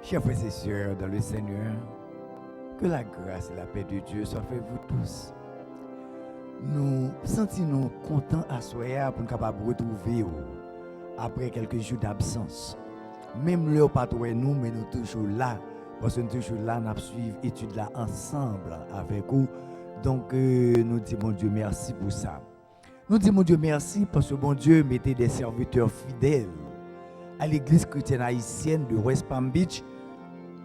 Chers frères et sœurs dans le Seigneur, que la grâce et la paix de Dieu soient avec vous tous. Nous sentons contents à soir pour nous capables de retrouver après quelques jours d'absence. Même le pas nous, mais nous toujours là. Parce que nous toujours là, nous suivons l'étude là ensemble avec vous. Donc nous disons bon Dieu merci pour ça. Nous disons bon Dieu merci parce que bon Dieu mettait des serviteurs fidèles à l'église chrétienne haïtienne de West Palm Beach,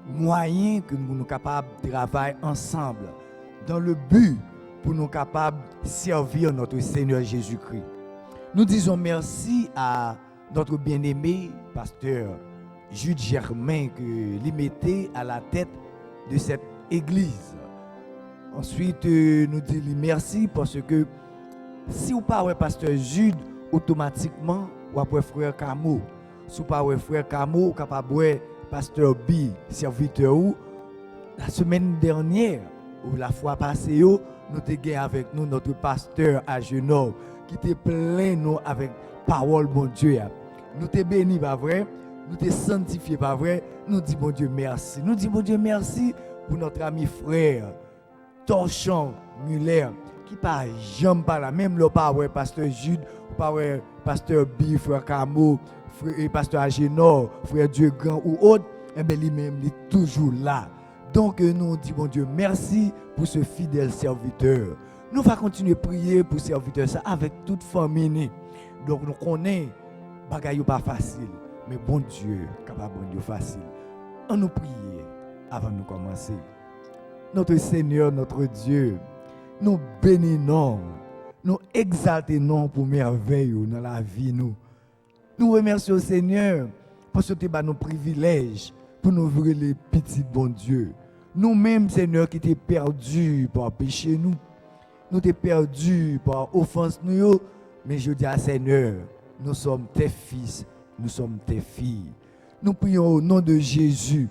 moyen que nous sommes capables de travailler ensemble dans le but pour nous capables de servir notre Seigneur Jésus-Christ. Nous disons merci à notre bien-aimé pasteur Jude Germain que lui mettait à la tête de cette église. Ensuite, nous disons merci parce que si vous parlez pasteur Jude, automatiquement, vous avez frère Camo. Si vous parlez frère Camo, vous capable pasteur B, serviteur ou. La semaine dernière, ou la fois passée, nous avons avec nous notre pasteur à Genève qui était plein nous avec parole bon Dieu. Nous t'es béni, pas vrai? Nous t'es sanctifié, pas vrai? Nous disons bon Dieu merci. Nous disons bon Dieu merci pour notre ami frère Torchon Muller qui pas jamais pas là, même le pas pasteur Jude, pas pasteur B, frère Camo, frère pasteur Agénor, frère Dieu Grand ou autre, et bien lui-même il est toujours là. Donc nous disons bon Dieu merci pour ce fidèle serviteur. Nous allons continuer à prier pour ce serviteur ça avec toute famille. Donc nous connaissons bagaille pas facile, mais bon Dieu capable de facile. On nous prier avant de commencer. Notre Seigneur, notre Dieu, nous bénissons, nous exaltons pour merveille dans la vie. Nous remercions le Seigneur pour ce que tu as nos privilèges pour nous ouvrir les petits bons Dieu. Nous-mêmes, Seigneur, qui t'es perdus par péché, nous t'es perdus par offense, mais je dis à Seigneur, nous sommes tes fils, nous sommes tes filles. Nous prions au nom de Jésus.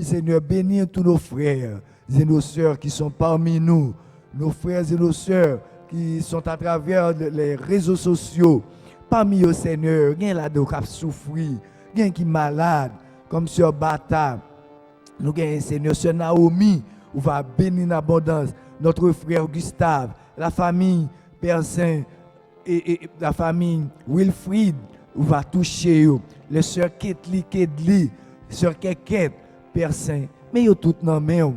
Seigneur, bénir tous nos frères et nos sœurs qui sont parmi nous, nos frères et nos sœurs qui sont à travers les réseaux sociaux. Parmi eux, Seigneur, il y a des gens qui souffrent, il y a qui sont malades, comme Sœur Bata. Nous avons Seigneur, Sœur Naomi, où va bénir en abondance. Notre frère Gustave, la famille Père Saint et la famille Wilfried, où va toucher les sœurs Kedli, sœur Keket, Père Saint. Mais ils tout dans même.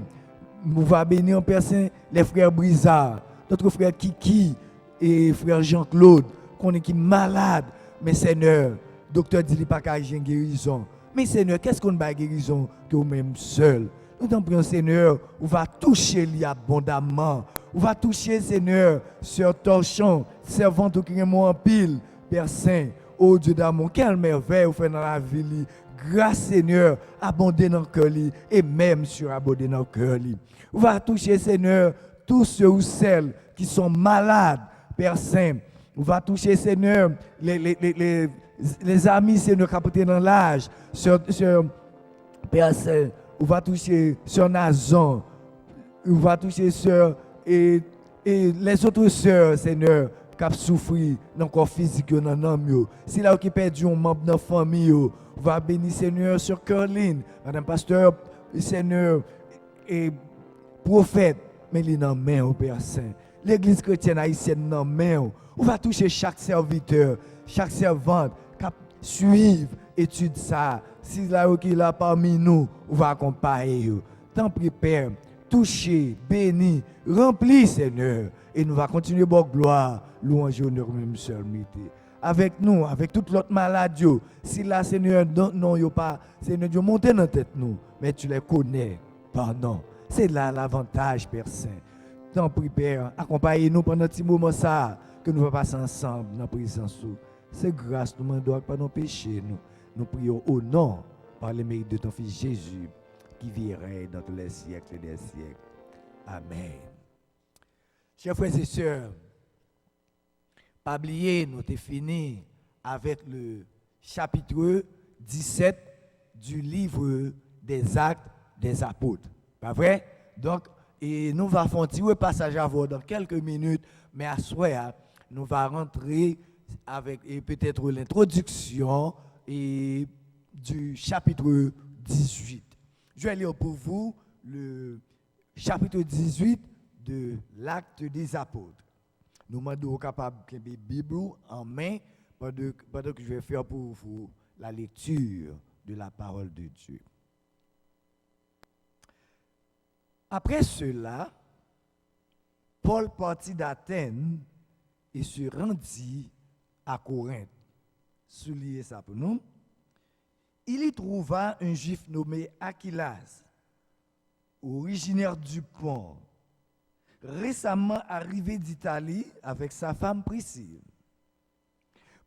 Nous va bénir Père Saint, les frères Brizard, notre frère Kiki et frère Jean-Claude, qu'on est qui malade. Mais Seigneur, docteur dit pas qu'il y a une guérison. Mais Seigneur, qu'est-ce qu'on a guérison que vous-même seul? Nous t'en prions, Seigneur, on va toucher lui abondamment. On va toucher, Seigneur, Sœur Torchon, servante qui est en pile, Père Saint, oh Dieu d'amour, quelle merveille vous faites dans la vie. Grâce, Seigneur, abonder dans le cœur et même surabonder dans le cœur. On va toucher, Seigneur, tous ceux ou celles qui sont malades, Père Saint. On va toucher, Seigneur, les amis, Seigneur, qui sont dans l'âge, sur Père Saint. On va toucher Sœur Nazon, on va toucher Sœur et les autres sœurs, Seigneur, qui ont souffert dans le corps physique, dans l'âme. Si là qui perdu un membre de la famille, on va bénir Seigneur sur Caroline, Madame Pasteur, Seigneur et prophète, mais il est dans la main au Père Saint. L'église chrétienne haïtienne dans la main. On va toucher chaque serviteur, chaque servante qui suivre étude ça. Si là qui est là parmi nous, on va accompagner. Tant pis Père, toucher, béni, rempli Seigneur. Et nous va continuer à gloire, louange, honneur même seul mérité. Avec nous, avec toute l'autre maladie. Si là Seigneur, non, yo pas, Seigneur Dieu monte dans la tête nous, mais tu les connais. Pardon. C'est là l'avantage, Père Saint. Tant pis Père, accompagnez-nous pendant un petit moment ça, que nous allons passer ensemble dans la présence. C'est grâce, nous ne devons pas nos péchés. Nous prions au nom, par le mérite de ton Fils Jésus, qui vivrait dans tous les siècles des siècles. Amen. Chers frères et sœurs, pas oublier, nous avons fini avec le chapitre 17 du livre des Actes des Apôtres. Pas vrai? Donc, et nous allons faire un petit passage à vous dans quelques minutes, mais à soir, nous allons rentrer avec peut-être l'introduction du chapitre 18. Je vais lire pour vous le chapitre 18 de l'Acte des Apôtres. Nous demandons capable de la Bible en main pendant que je vais faire pour vous la lecture de la parole de Dieu. Après cela, Paul partit d'Athènes et se rendit à Corinthe. Soulignez ça pour nous. Il y trouva un juif nommé Aquilas, originaire du Pont, récemment arrivé d'Italie avec sa femme Priscille.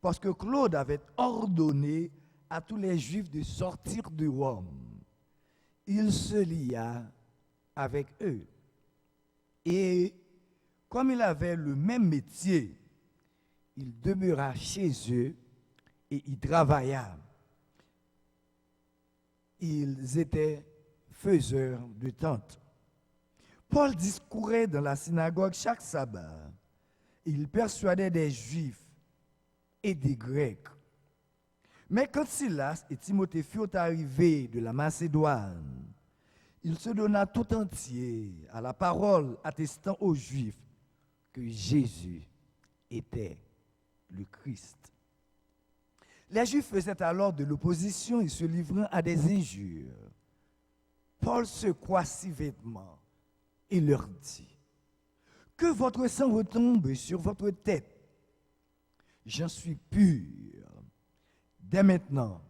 Parce que Claude avait ordonné à tous les Juifs de sortir de Rome, il se lia avec eux. Et comme il avait le même métier, il demeura chez eux et y travailla. Ils étaient faiseurs de tentes. Paul discourait dans la synagogue chaque sabbat. Il persuadait des Juifs et des Grecs. Mais quand Silas et Timothée furent arrivés de la Macédoine, il se donna tout entier à la parole attestant aux Juifs que Jésus était le Christ. Les Juifs faisaient alors de l'opposition et se livrant à des injures. Paul secoua ses vêtements et leur dit: que votre sang retombe sur votre tête. J'en suis pur. Dès maintenant,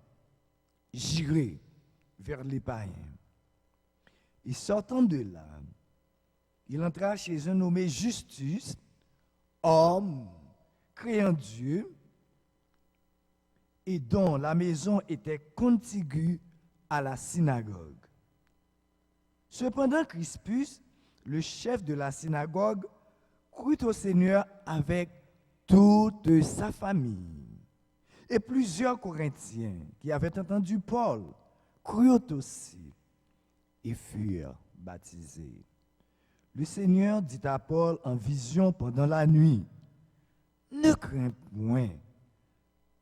j'irai vers les païens. Et sortant de là, il entra chez un nommé Justus, homme créant Dieu, et dont la maison était contiguë à la synagogue. Cependant, Crispus, le chef de la synagogue, crut au Seigneur avec toute sa famille. Et plusieurs Corinthiens qui avaient entendu Paul crurent aussi et furent baptisés. Le Seigneur dit à Paul en vision pendant la nuit: ne crains point,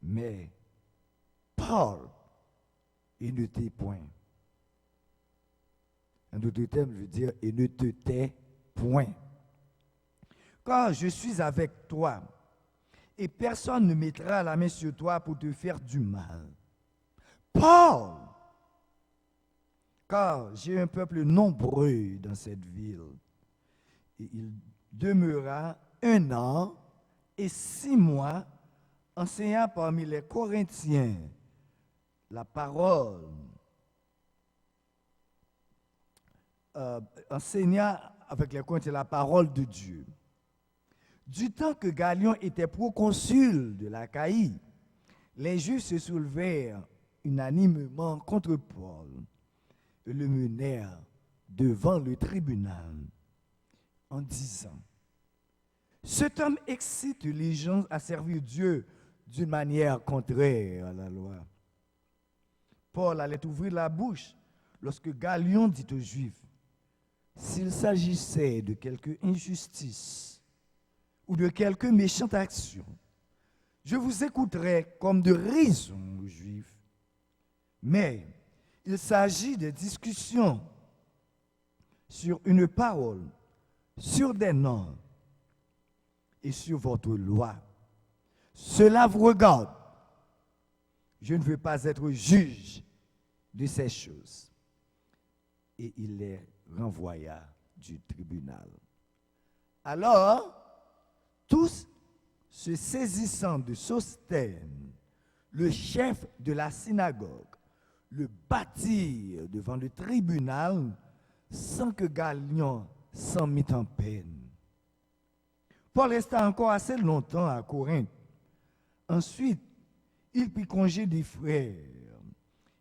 mais parle et ne tais point. En d'autres termes, je veux dire, et ne te tais point. Car je suis avec toi, et personne ne mettra la main sur toi pour te faire du mal. Parle, car j'ai un peuple nombreux dans cette ville. Et il demeura 1 an et 6 mois enseignant parmi les Corinthiens la parole, enseignant avec les Corinthiens la parole de Dieu. Du temps que Galion était proconsul de l'Achaïe, les Juifs se soulevèrent unanimement contre Paul et le menèrent devant le tribunal en disant: cet homme excite les gens à servir Dieu d'une manière contraire à la loi. Paul allait ouvrir la bouche lorsque Galion dit aux Juifs: s'il s'agissait de quelque injustice ou de quelque méchante action, je vous écouterai comme de raison aux Juifs. Mais il s'agit de discussions sur une parole, sur des noms et sur votre loi. Cela vous regarde. Je ne veux pas être juge de ces choses. Et il les renvoya du tribunal. Alors, tous se saisissant de Sosthène, le chef de la synagogue, le battirent devant le tribunal sans que Galion s'en mît en peine. Paul resta encore assez longtemps à Corinthe. Ensuite, il prit congé des frères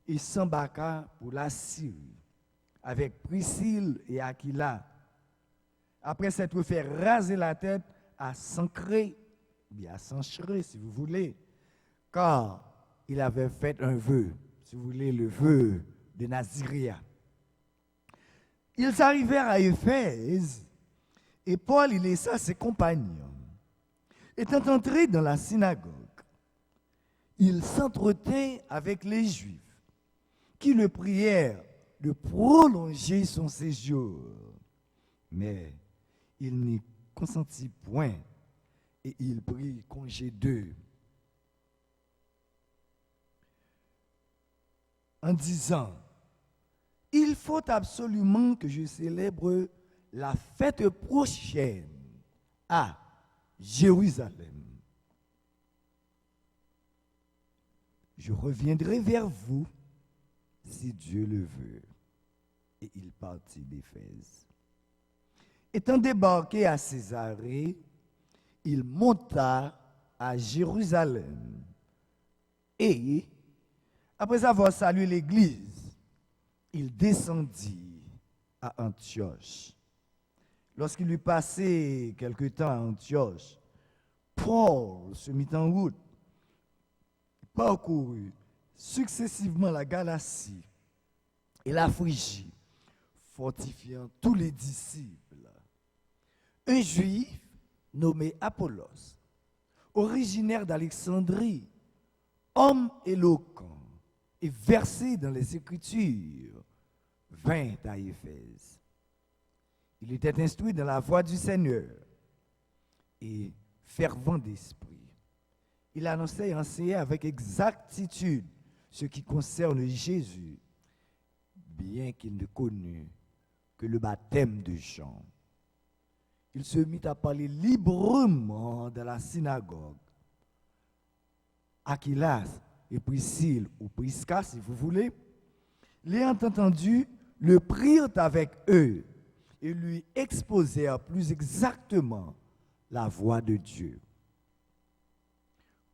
et s'embarqua pour la Syrie avec Priscille et Aquila. Après s'être fait raser la tête à Sanchré, bien à Sanchré si vous voulez, car il avait fait un vœu, si vous voulez, le vœu de Naziréa. Ils arrivèrent à Éphèse et Paul y laissa ses compagnons. Étant entré dans la synagogue, il s'entretint avec les Juifs, qui le prièrent de prolonger son séjour. Mais il n'y consentit point et il prit congé d'eux en disant, il faut absolument que je célèbre la fête prochaine à Jérusalem. Je reviendrai vers vous si Dieu le veut. Et il partit d'Éphèse. Étant débarqué à Césarée, il monta à Jérusalem. Et, après avoir salué l'église, il descendit à Antioche. Lorsqu'il eut passé quelque temps à Antioche, Paul se mit en route, parcourut successivement la Galatie et la Phrygie, fortifiant tous les disciples. Un juif nommé Apollos, originaire d'Alexandrie, homme éloquent et versé dans les Écritures, vint à Éphèse. Il était instruit dans la voie du Seigneur et fervent d'esprit. Il annonçait et enseignait avec exactitude ce qui concerne Jésus, bien qu'il ne connût que le baptême de Jean. Il se mit à parler librement dans la synagogue. Aquilas et Priscille, ou Prisca si vous voulez, l'ayant entendu, le prirent avec eux et lui exposèrent plus exactement la voie de Dieu.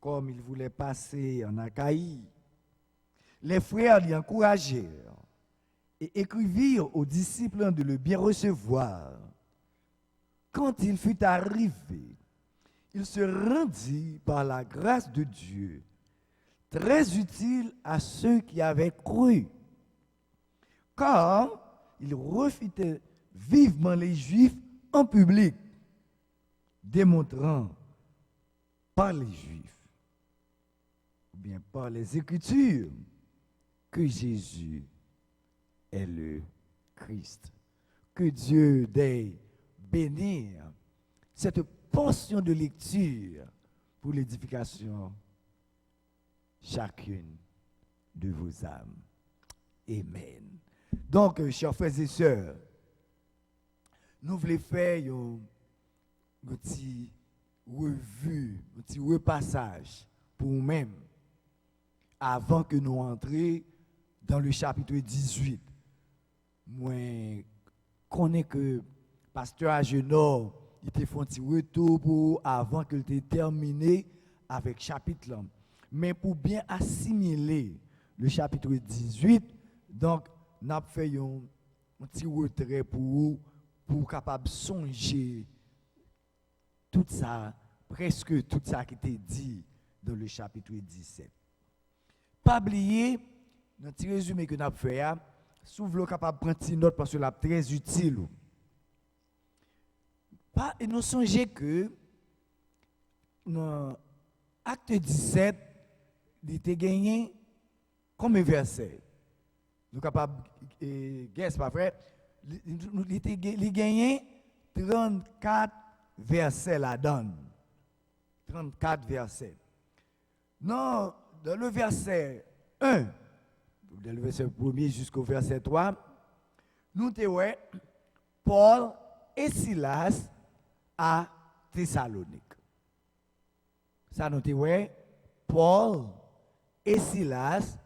Comme il voulait passer en Achaïe, les frères l'y encouragèrent et écrivirent aux disciples de le bien recevoir. Quand il fut arrivé, il se rendit par la grâce de Dieu, très utile à ceux qui avaient cru, car il refutait vivement les Juifs en public, démontrant par les Juifs, ou bien par les Écritures, que Jésus est le Christ. Que Dieu daigne bénir cette portion de lecture pour l'édification chacune de vos âmes. Amen. Donc, chers frères et sœurs, nous voulons faire une petite revue, un petit repassage pour nous-mêmes avant que nous entrions dans le chapitre 18. Moi, je connais que pasteur Agenor, il te fait un petit retour pour avant qu'il ait terminé avec le chapitre là. Mais pour bien assimiler le chapitre 18, donc, nous avons fait un petit retrait pour capable songer tout ça, presque tout ça qui était dit dans le chapitre 17. Pas oublier, dans le petit résumé que nous avons fait, si vous voulez capable prendre une note parce que c'est très utile. Et nous songez que dans acte 17, il était gagné combien de versets? Nous sommes capables, c'est pas vrai? Il gagné 34 versets là-dedans. 34 versets. Non, dans le verset 1, dans le verset 1er jusqu'au verset 3, nous avons Paul et Silas à Thessalonique. Ça nous avons Paul et Silas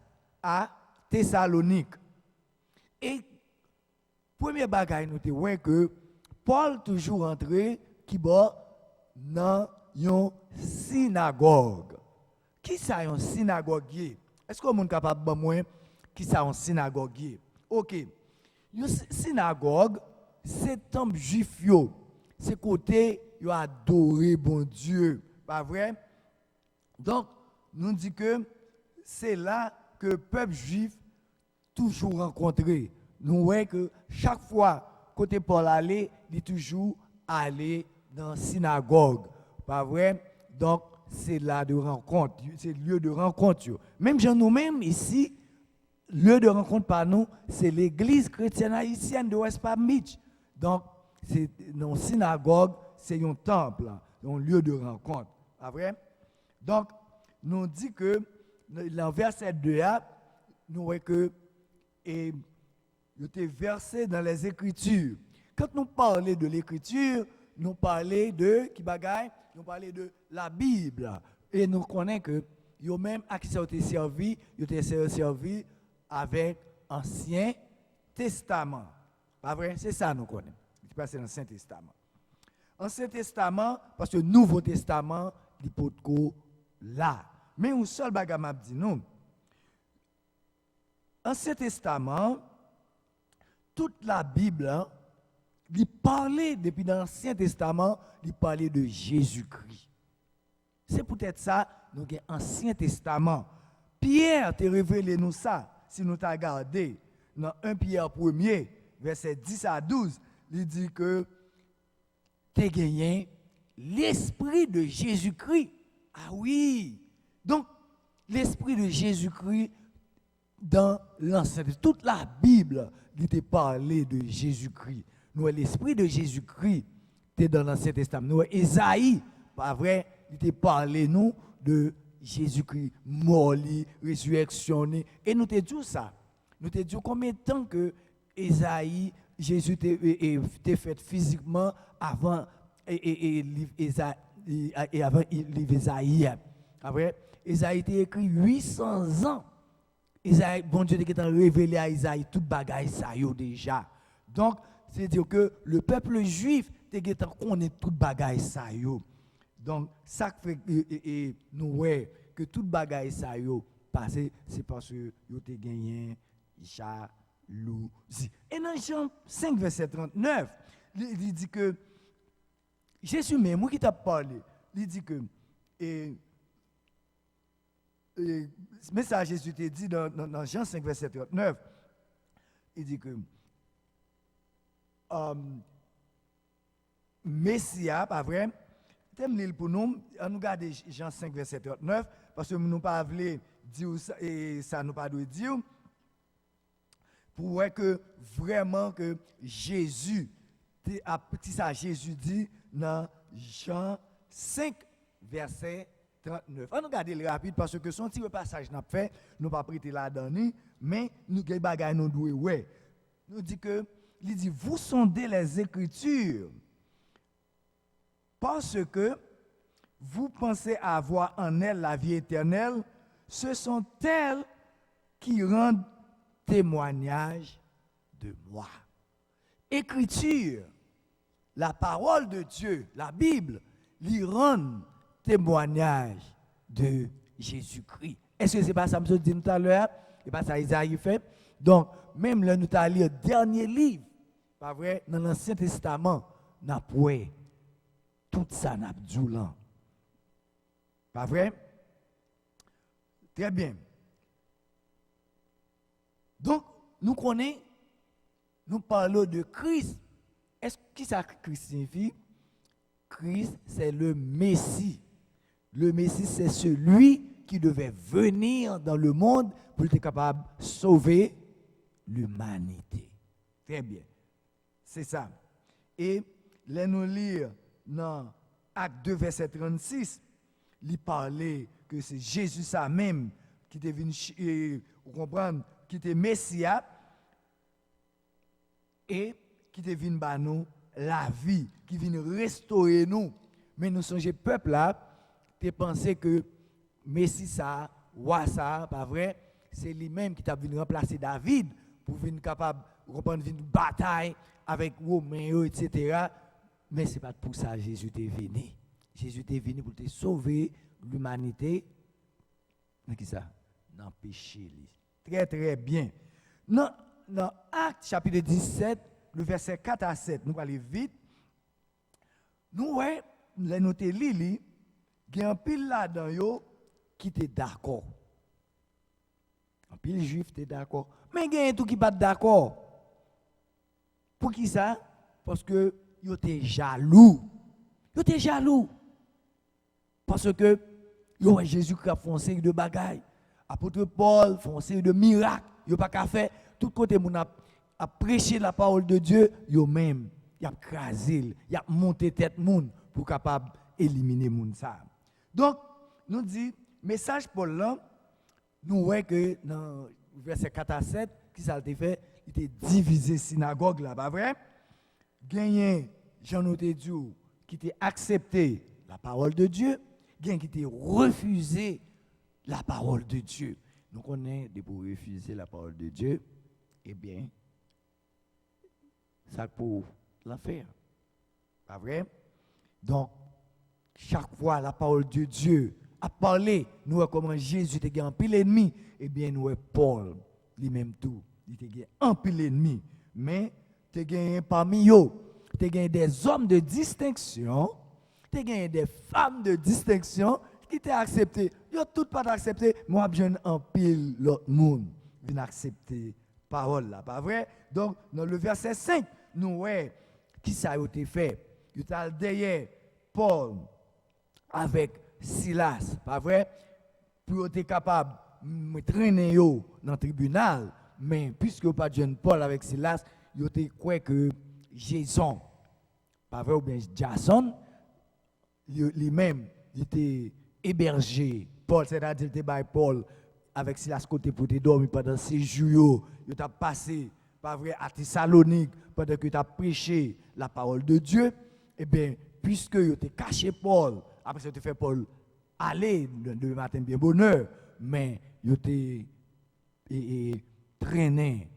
à Thessalonique. Et premier bagage nous avons que Paul toujours entré qui va dans une synagogue. Qui ça une synagogue? Est-ce que vous êtes capable de moi qui ça une synagogue? OK. Une synagogue, c'est temple juif yo. C'est côté yo adorer bon Dieu, pas vrai? Donc nous dit que c'est là que le peuple juif toujours rencontré. Nous voyons que chaque fois côté Paul allait, il toujours aller dans la synagogue, pas vrai? Donc c'est là de rencontre, c'est le lieu de rencontre. Même nous-mêmes ici, lieu de rencontre par nous, c'est l'église chrétienne haïtienne de West Palm Beach. Donc, c'est une synagogue, c'est un temple, un lieu de rencontre. Pas vrai? Donc, nous dit que dans verset 2, nous voyons que il était versé dans les Écritures. Quand nous parlons de l'Écriture, nous parlons de qui bagaille? Nous parlons de la Bible. Et nous connaissons que yo même accès au servi, yo te servi avec Ancien Testament. Pas vrai? C'est ça nous connaissons. C'est passé dans l'Ancien Testament. Ancien Testament parce que Nouveau Testament il peut là. Mais un seul bagage m'a dit non. Ancien Testament toute la Bible il parlait depuis l'Ancien Testament, il parlait de Jésus-Christ. C'est peut-être ça, nous avons l'Ancien Testament. Pierre t'a révélé nous ça, si nous t'as regardé, dans 1 Pierre 1er, verset 10 à 12, il dit que tu as gagné l'Esprit de Jésus-Christ. Ah oui! Donc, l'Esprit de Jésus-Christ dans l'Ancien Testament. Toute la Bible, il t'a parlé de Jésus-Christ. Nous, l'Esprit de Jésus-Christ, tu es dans l'Ancien Testament. Nous, Esaïe, pas vrai, il t'a parlé, nous, de Jésus-Christ, mort, résurrection. Et nous t'ai dit ça. Nous t'ai dit combien de temps que Esaïe, Jésus t'est fait physiquement avant avant Esaïe. Après, Esaïe était écrit 800 ans. Esaïe, bon Dieu était révélé à Esaïe toute bagaille ça yo déjà. Donc, c'est-à-dire que le peuple juif était connaît toute bagaille ça yo. Donc, ça fait que nous voyons que toute bagaille ça yo passé, c'est parce que yo te gagné jalousie. Et dans Jean 5 verset 39, il dit que Jésus même, moi qui t'a parlé, il dit que mais ça Jésus t'a dit dans Jean 5 verset 39, il dit que Messia, pas vrai? T'aimes lire pour nous, on nous garde Jean 5 verset 39 parce que nous pas voulons dire ça et ça nous pas doit dire pour voir que vraiment que Jésus petit ça Jésus dit dans Jean 5 verset 39. On nous garde le rapide parce que son petit passage n'a fait, nous pas prêter là-dedans mais nous gay bagaille nous doit ouais. Nous dit que il dit vous sondez les Écritures parce que vous pensez avoir en elles la vie éternelle, ce sont elles qui rendent témoignage de moi. Écriture, la parole de Dieu, la Bible, lui rend témoignage de Jésus-Christ. Est-ce que ce n'est pas ça que je dis tout à l'heure? Ce n'est pas ça Isaïe fait? Donc, même là, nous allons lire le dernier livre, pas vrai, dans l'Ancien Testament, nous avons tout ça n'a pas. Pas vrai? Très bien. Donc, nous connaissons, nous parlons de Christ. Est-ce que ça Christ signifie? Christ, c'est le Messie. Le Messie, c'est celui qui devait venir dans le monde pour être capable de sauver l'humanité. Très bien. C'est ça. Et là, nous lire dans Acte 2, verset 36, il parlait que c'est Jésus ça même qui était venu, vous comprenez, qui était Messia et qui était venu par nous la vie, qui vient restaurer nous. Mais nous sommes peuple là, tu pensé que Messie ça, roi ça, pas vrai, c'est lui-même qui t'a venu remplacer David pour venir capable de reprendre une bataille avec Romain, etc. Mais ce n'est pas pour ça que Jésus est venu. Jésus est venu pour te sauver l'humanité. Dans qui ça? Dans le péché. Très, très bien. Dans Actes chapitre 17, le verset 4 à 7, nous allons aller vite. Nous, ouais, nous avons noté Lili, il y a un pile là-dedans qui était d'accord. Un pile juif était d'accord. Mais il y a un tout qui n'est pas d'accord. Pour qui ça? Parce que ils étaient jaloux. Ils étaient jaloux. Parce que Jésus qui a fait un signe de bagaille. Apôtre Paul font une série de miracles, yo pas qu'à faire tout côté moun a prêcher la parole de Dieu, yo même y a crasé, y a monté tête moun pour capable éliminer moun ça. Donc nous dit message Paul là, nous voyons que dans verset 4 à 7, qui ça a été fait, il était divisé synagogue là, pas vrai? Gagné Jean noté Dieu qui était accepté la parole de Dieu, gagné qui était refusé la parole de Dieu. Donc on est de pour refuser la parole de Dieu, eh bien ça pour la faire. Pas vrai? Donc chaque fois la parole de Dieu a parlé, nous voyons comment Jésus était un pile ennemi, eh bien nous voyons Paul lui-même tout, il était un pile ennemi, mais tu gagné parmi eux, tu gagné des hommes de distinction, tu gagné des femmes de distinction qui t'ont accepté. Ils tout pas accepté, moi j'ai un pile l'autre monde vient accepter parole là, pas vrai? Donc dans le verset 5, nous voyons qui ça a été fait. Il t'a derrière Paul avec Silas, pas vrai? Pour être capable de traîner dans le tribunal, mais puisque pas de jeune Paul avec Silas, il était quoi que Jason, pas vrai ou bien Jason, lui-même, il était hébergé. Paul, c'est-à-dire il était Paul avec Silas côté pour te dormir pendant 6 jours. Il t'a passé, pas vrai, à Thessalonique pendant que tu as prêché la parole de Dieu. Eh bien, puisque il était caché Paul, après ça, tu fait Paul aller le matin bien bonheur, mais il était traîné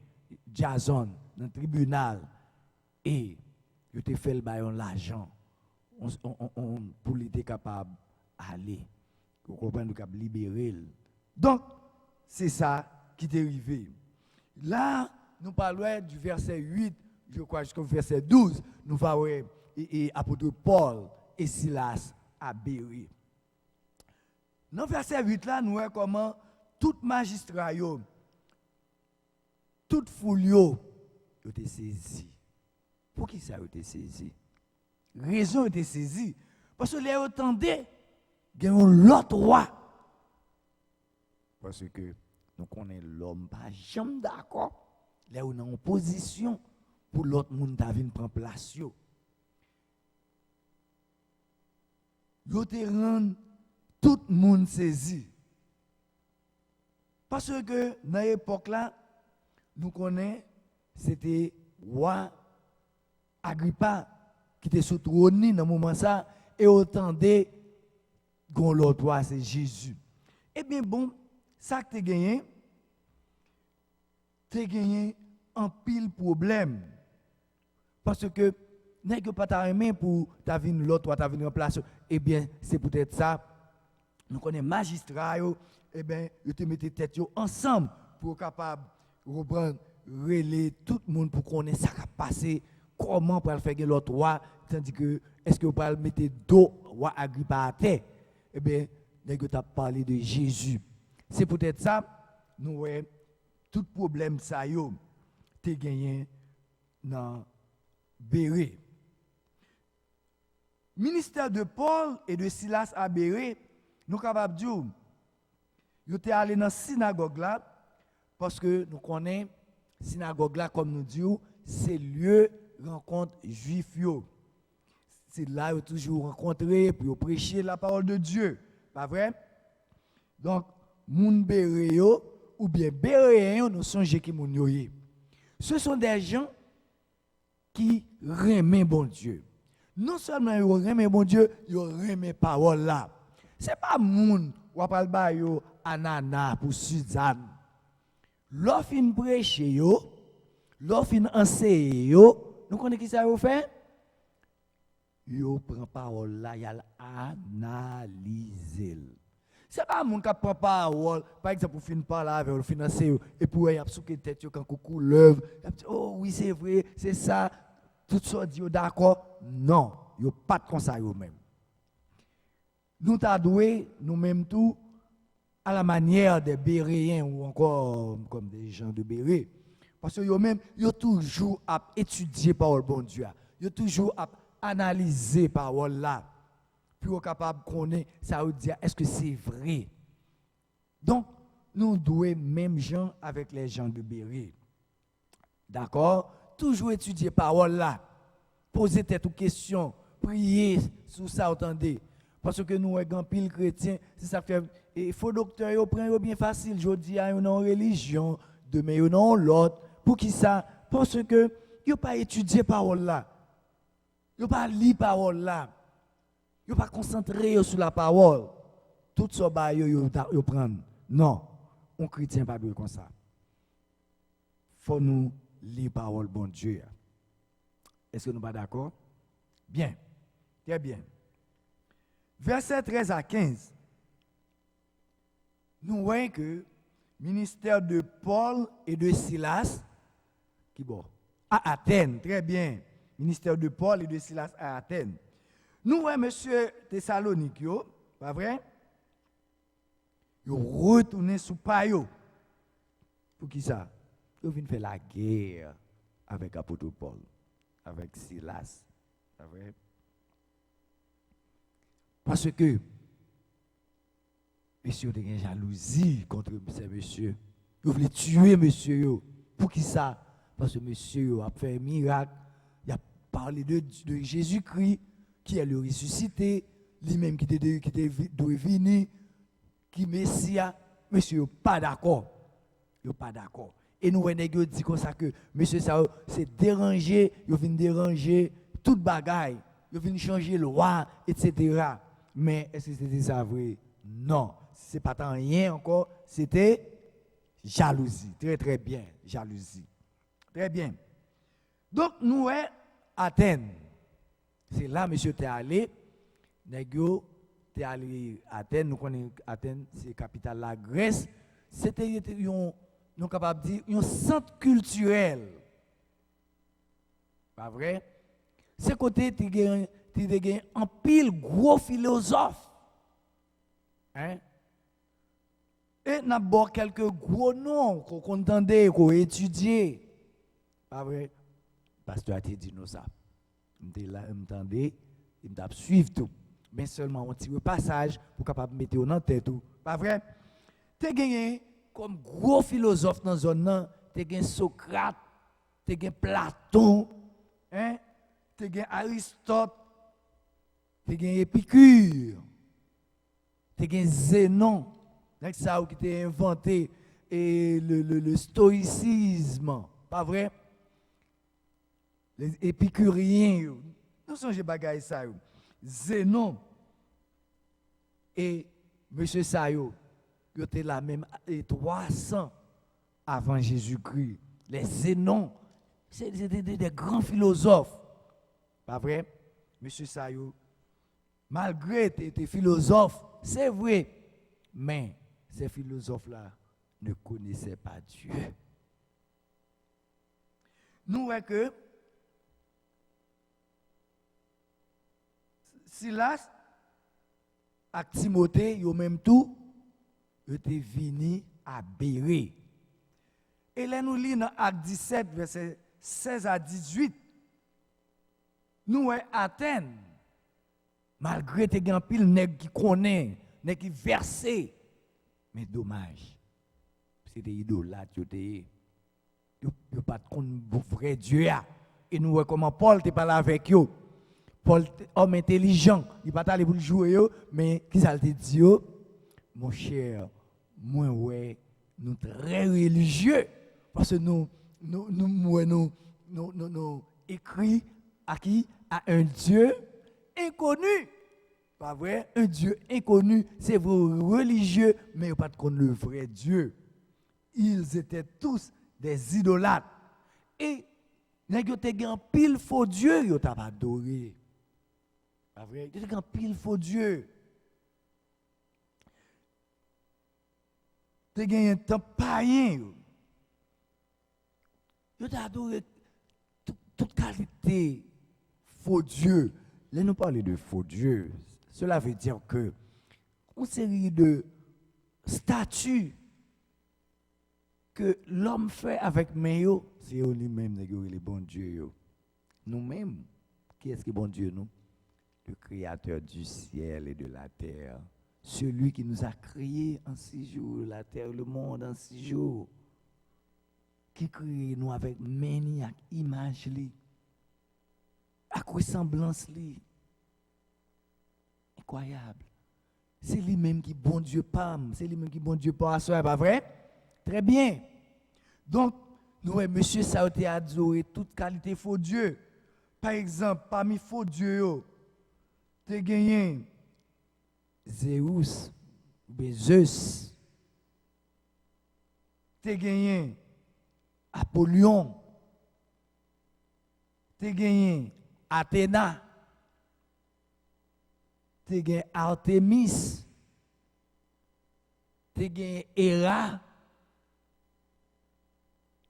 Jason dans le tribunal et il était fait le baillon l'argent pour être capable d'aller. Vous comprenez, nous capable libérer. Donc, c'est ça qui est arrivé. Là, nous parlons du verset 8, je crois, jusqu'au verset 12, nous voyons apôtre Paul et Silas à Bérée. Dans le verset 8 là, nous voyons comment tout magistrat, toute foule, été saisi. Pour qui ça a été saisi? Raison a été saisie. Parce que les entendez, il y a l'autre roi. Parce que nous connaissons l'homme pas jamais d'accord. Là où on est en position pour l'autre monde qui vient prendre place. Yo te rend tout le monde saisi. Parce que dans l'époque là, nous connaissons, c'était roi Agrippa qui était sous trône dans le moment ça, et autant de l'autre roi, c'est Jésus. Eh bien bon, ça que tu as gagné un pile problème. Parce que n'est que pas ta main pour ta vie l'autre roi, ta vie en place. Eh bien, c'est peut-être ça. Nous connaissons magistrats, eh bien, ils te mettent tête ensemble pour capable reprendre, relayer tout le monde pour connaître ça qui a passé, comment pour faire l'autre roi, tandis que est-ce que vous pouvez mettre dos roi Agrippa à terre? Eh bien, nous avons parlé de Jésus. C'est peut-être ça, nous voyons, tout problème ça y est gagné dans Bérée. Ministère de Paul et de Silas à Bérée, nous sommes capables de dire, ils étaient allés dans la synagogue là, parce que nous connaissons la synagogue là, comme nous disons, c'est lieu de rencontre juif. C'est là qu'ils ont toujours rencontré pour prêcher la parole de Dieu. Pas vrai? Donc, moun Bérée ou bien Béréen, nous songeons qui moun yoye. Ce sont des gens qui remet bon Dieu. Non seulement ils remet bon Dieu, ils remet parole là. C'est pas moun ou apal ba yo anana pour Suzanne. L'offre prêcher yo, l'offre enseigner yo, nous connaissons qui ça yo fait? Yo prend parole là, y a analyser. C'est pas moun qui prend parole, par exemple pour fin parler avec le financer et pour y a souké tête quand coucou l'œuvre, oh oui c'est vrai, c'est ça. Tout ça dit d'accord? Non, yo pas de comme ça yo même. Nous t'a doué nous-mêmes tout à la manière des Béréens ou encore comme des gens de Bérée. Parce que eux-mêmes, ils ont toujours à étudier parole bon Dieu. Ils ont toujours à analyser parole là. Puis ils sont capables de connaître, ça veut dire, est-ce que c'est vrai? Donc, nous devons même gens avec les gens de Béry. D'accord? Toujours étudier parole là. Poser tête aux questions. Prier sur ça, entendez. Parce que nous, les pile chrétiens, si ça fait. Il faut docteur, ils prennent bien facile. Je dis à une religion, demain, ils ont l'autre. Pour qui ça? Parce que ils n'ont pas étudié parole là. Ils n'ont pas lu parole là. Ils n'ont pas concentré sur la parole. Tout ça, ils prennent. Non, un chrétien pas comme ça. Il faut nous lire parole, bon Dieu. Est-ce que nous sommes pas d'accord? Bien, très bien. Verset 13 à 15. Nous voyons que le ministère de Paul et de Silas, qui bon, à Athènes, très bien. Ministère de Paul et de Silas à Athènes. Nous voyons monsieur Thessalonique, pas vrai? Ils retourné sous payo. Pour qui ça? Ils viennent faire la guerre avec l'apôtre Paul, avec Silas. Pas vrai? Parce que monsieur a une jalousie contre ces messieurs. Ils voulaient tuer monsieur. Pour qui ça? Parce que monsieur a fait un miracle. Il a parlé de Jésus-Christ, qui est le ressuscité, lui-même qui était venu, qui Messia. Monsieur n'est pas d'accord. Il n'est pas d'accord. Et nous, on dit comme ça que monsieur s'est dérangé, il vient déranger toute bagaille, il vient changer le roi, etc. Mais est-ce que c'était ça vrai? Non. Ce n'est pas tant rien encore, c'était jalousie. Très très bien, jalousie. Très bien. Donc, nous, à Athènes. C'est là, monsieur, tu es allé. Négio, tu es allé à Athènes. Nous connaissons Athènes, c'est la capitale de la Grèce. C'était, nous capable de dire, un centre culturel. Pas vrai? C'est côté, tu as un pile gros philosophe. Hein? Et nous avons quelques gros noms qu'on entendait, qu'on étudiait. Pas vrai? Pasteur a dit nous ça. Je là, m'entendez, il m'a suivre tout. Mais seulement un petit passage pour capable mettre dans tête tout. Pas vrai? Tu as gagné comme gros philosophe dans zone là, tu as gagné Socrate, tu as gagné Platon, hein? Tu as gagné Aristote, tu as gagné Épicure, tu as gagné Zénon, c'est ça qui t'a inventé et le stoïcisme, pas vrai? Les épicuriens, nous sommes bagaille ça. Zénon et M. Sayo, ils étaient là même 300 avant Jésus-Christ. Les Zénons, c'était des grands philosophes. Pas vrai? M. Sayo, malgré tes philosophes, c'est vrai, mais ces philosophes-là ne connaissaient pas Dieu. Nous voyons que Silas et Timothée, ils ont même tout, ils étaient venus à Béré. Et là, nous lisons dans Acte 17, verset 16 à 18. Nous, à Athènes, malgré que gens pile nèg qui connaît, nèg qui versé, mais dommage, c'était idolâtre, ils n'ont pas de vrai Dieu. Et nous voyons comment Paul te parle avec eux. Paul, homme intelligent, il ne va pas aller pour jouer, mais qui ça te dit? Mon cher, moi, ouais, nous très religieux, parce que nous écrit à qui? À un Dieu inconnu. Pas vrai? Un Dieu inconnu, c'est vos religieux, mais ils n'ont pas de connaître le vrai Dieu. Ils étaient tous des idolâtres. Et ils ont un pile faux Dieu, ils n'ont pas adoré. Pas vrai? Il y a un pile faux Dieu. Il y a un temps païen. Il y a adoré toute qualité faux Dieu. Là, nous parlons de faux Dieu. Cela veut dire que une série de statues que l'homme fait avec main, c'est lui-même les bons dieux. Nous-mêmes, qui est-ce qui est bon Dieu, nous? Le créateur du ciel et de la terre, celui qui nous a créés en 6 jours, la terre, le monde en 6 jours, qui crée nous avec maniaque image li, avec ressemblance li. Incroyable. C'est lui-même qui bon Dieu pam, c'est lui-même qui bon Dieu pas à pas vrai? Très bien. Donc, nous, monsieur Saoté a adoré toute qualité faux Dieu. Par exemple, parmi faux Dieu, tu as gagné Zeus, Zeus, tu as gagné Apollyon, tu as gagné Athéna, tu as gagné Artemis, tu as gagné Héra,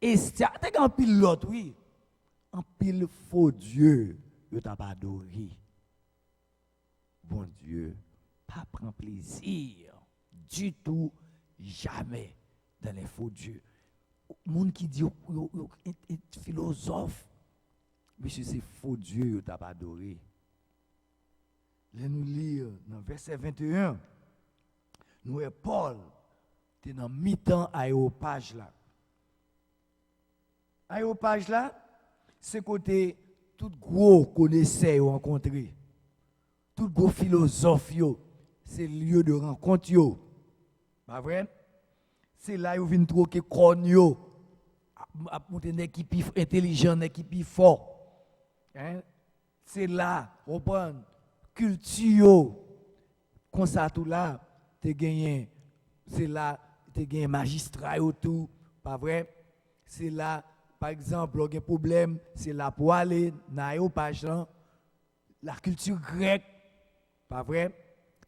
Estia, tu as gagné un pilote, oui. Un pile faux Dieu, je t'ai pas adoré. Bon Dieu, pas prend plaisir du tout, jamais dans les faux dieux. Monde qui dit philosophe, monsieur c'est faux Dieu, je t'ai pas adoré. Là nous lire dans verset 21, nous est Paul, tu es dans mi-temps aéropage là. Aéropage là, c'est côté tout gros connaisseur rencontré, tout gros philosophe c'est lieu de rencontre yo. Pas vrai? C'est là où vient troquer corne yo, à monter une équipe intelligente, une équipe fort. Hein? C'est là, on prend culture comme ça tout là, tu gagné, c'est là tu gagné magistrat autour, pas vrai? C'est là par exemple, il y a un problème, c'est là pour aller dans l'aéropage, la culture grecque, pas vrai?